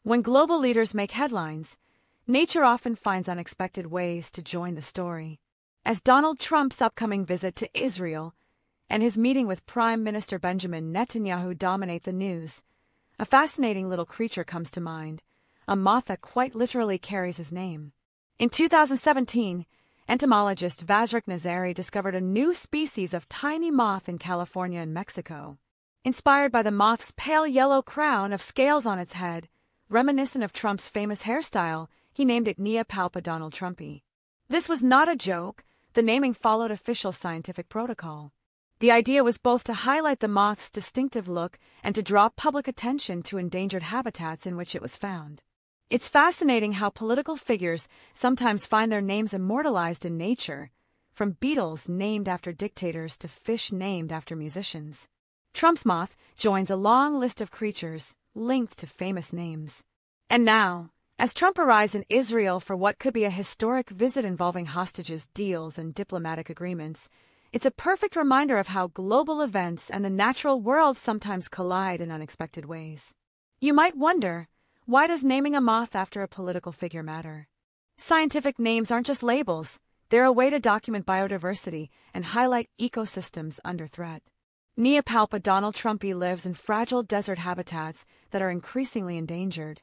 When global leaders make headlines, nature often finds unexpected ways to join the story. As Donald Trump's upcoming visit to Israel and his meeting with Prime Minister Benjamin Netanyahu dominate the news, a fascinating little creature comes to mind, a moth that quite literally carries his name. In 2017, entomologist Vazrick Nazari discovered a new species of tiny moth in California and Mexico. Inspired by the moth's pale yellow crown of scales on its head, reminiscent of Trump's famous hairstyle, he named it Neopalpa Donaldtrumpi. This was not a joke. The naming followed official scientific protocol. The idea was both to highlight the moth's distinctive look and to draw public attention to endangered habitats in which it was found. It's fascinating how political figures sometimes find their names immortalized in nature, from beetles named after dictators to fish named after musicians. Trump's moth joins a long list of creatures linked to famous names. And now, as Trump arrives in Israel for what could be a historic visit involving hostages, deals, and diplomatic agreements, it's a perfect reminder of how global events and the natural world sometimes collide in unexpected ways. You might wonder, why does naming a moth after a political figure matter? Scientific names aren't just labels, they're a way to document biodiversity and highlight ecosystems under threat. Neopalpa Donaldtrumpi lives in fragile desert habitats that are increasingly endangered.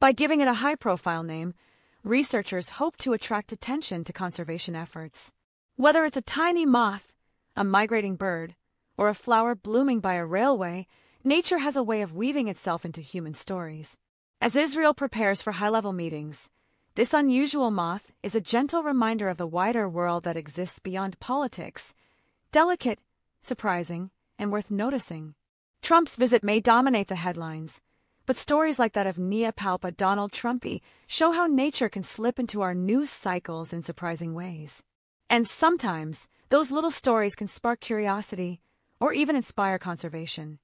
By giving it a high-profile name, researchers hope to attract attention to conservation efforts. Whether it's a tiny moth, a migrating bird, or a flower blooming by a railway, nature has a way of weaving itself into human stories. As Israel prepares for high-level meetings, this unusual moth is a gentle reminder of the wider world that exists beyond politics, delicate, surprising, and worth noticing. Trump's visit may dominate the headlines, but stories like that of Neopalpa Donaldtrumpi show how nature can slip into our news cycles in surprising ways. And sometimes, those little stories can spark curiosity or even inspire conservation.